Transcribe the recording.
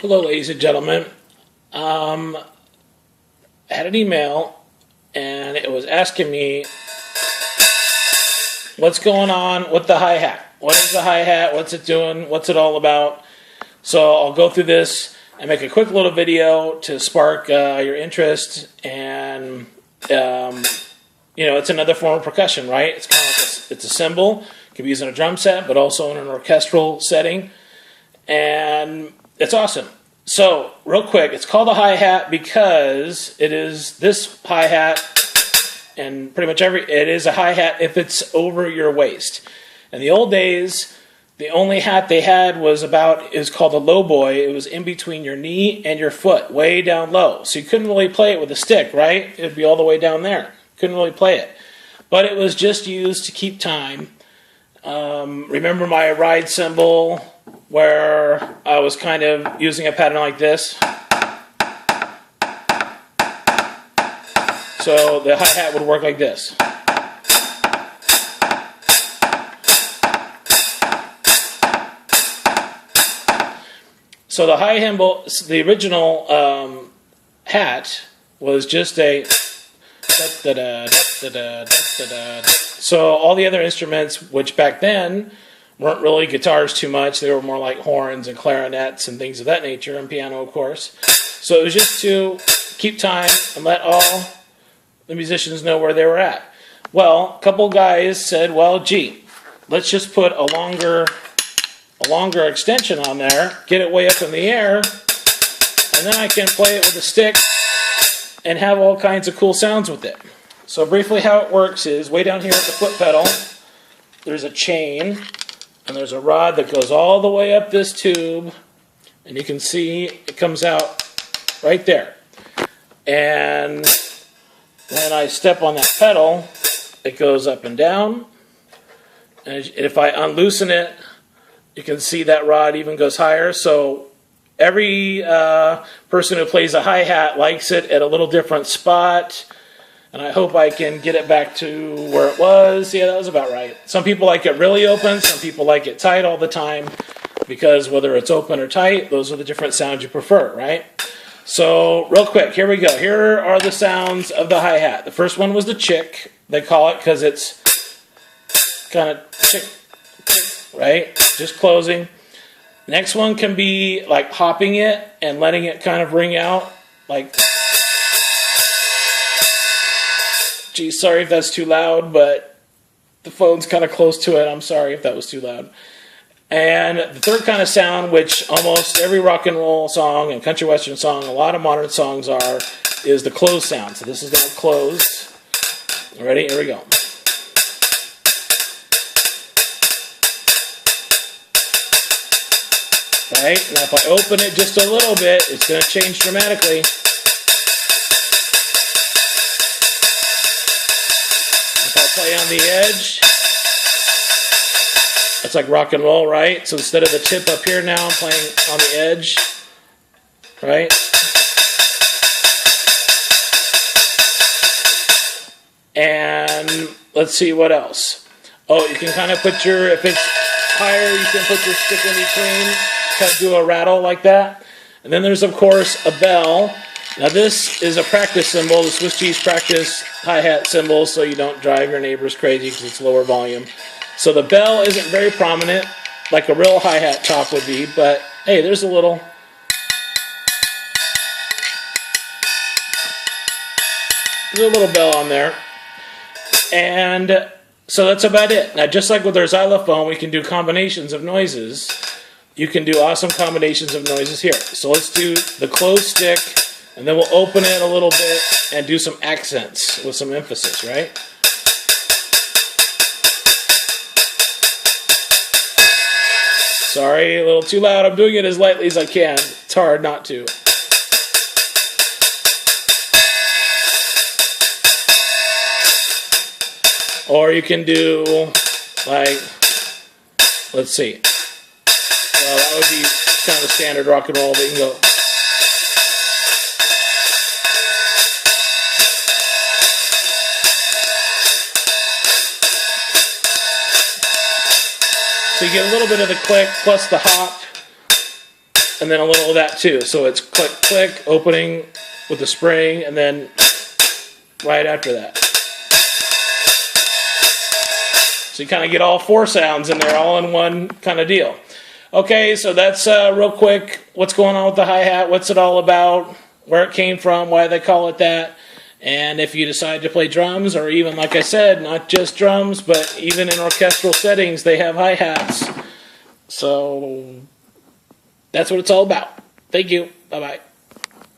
Hello, ladies and gentlemen. I had an email, and it was asking me what's going on with the hi-hat. What is the hi-hat? What's it doing? What's it all about? So I'll go through this and make a quick little video to spark your interest. And it's another form of percussion, right? It's kind of like it's a cymbal. It can be used in a drum set, but also in an orchestral setting, and it's awesome. So, real quick, it's called a hi-hat because it is this hi-hat, and pretty much it is a hi-hat if it's over your waist. In the old days, the only hat they had was called a low boy. It was in between your knee and your foot, way down low. So you couldn't really play it with a stick, right? It would be all the way down there. Couldn't really play it. But it was just used to keep time. Remember my ride cymbal, where I was kind of using a pattern like this. So the hi-hat would work like this. So the hi-cymbal, the original hat was just a so all the other instruments, which back then weren't really guitars too much, they were more like horns and clarinets and things of that nature, and piano, of course. So it was just to keep time and let all the musicians know where they were at. Well, a couple guys said, well, gee, let's just put a longer extension on there, get it way up in the air, and then I can play it with a stick and have all kinds of cool sounds with it. So briefly how it works is, way down here at the foot pedal, there's a chain, and there's a rod that goes all the way up this tube, and you can see it comes out right there. And when I step on that pedal, it goes up and down, and if I unloosen it, you can see that rod even goes higher. So every person who plays a hi-hat likes it at a little different spot. And I hope I can get it back to where it was. Yeah, that was about right. Some people like it really open. Some people like it tight all the time. Because whether it's open or tight, those are the different sounds you prefer, right? So real quick, here we go. Here are the sounds of the hi-hat. The first one was the chick. They call it because it's kind of chick, right? Just closing. Next one can be like hopping it and letting it kind of ring out. Like, geez, sorry if that's too loud, but the phone's kind of close to it. I'm sorry if that was too loud. And the third kind of sound, which almost every rock and roll song and country western song, a lot of modern songs are, is the close sound. So this is now closed. Ready? Here we go. Right? Now if I open it just a little bit, it's going to change dramatically. If I play on the edge, it's like rock and roll, right? So instead of the tip up here now, I'm playing on the edge, right? And let's see what else. Oh, you can kind of put if it's higher, you can put your stick in between, kind of do a rattle like that. And then there's, of course, a bell. Now this is a practice cymbal, the Swiss cheese practice hi-hat cymbal, so you don't drive your neighbors crazy because it's lower volume. So the bell isn't very prominent, like a real hi-hat top would be, but hey, there's a little bell on there. And so that's about it. Now, just like with our xylophone, we can do combinations of noises. You can do awesome combinations of noises here. So let's do the closed stick, and then we'll open it a little bit and do some accents with some emphasis, right? Sorry, a little too loud. I'm doing it as lightly as I can. It's hard not to. Or you can do, like, let's see. Well, that would be kind of standard rock and roll, but you can go. So you get a little bit of the click plus the hop. and then a little of that too. So it's click, click, opening with the spring, and then right after that. So you kind of get all 4 sounds in there, all in one kind of deal. Okay, so that's real quick. What's going on with the hi-hat? What's it all about? Where it came from? Why they call it that? And if you decide to play drums, or even, like I said, not just drums, but even in orchestral settings, they have hi-hats. So that's what it's all about. Thank you. Bye-bye.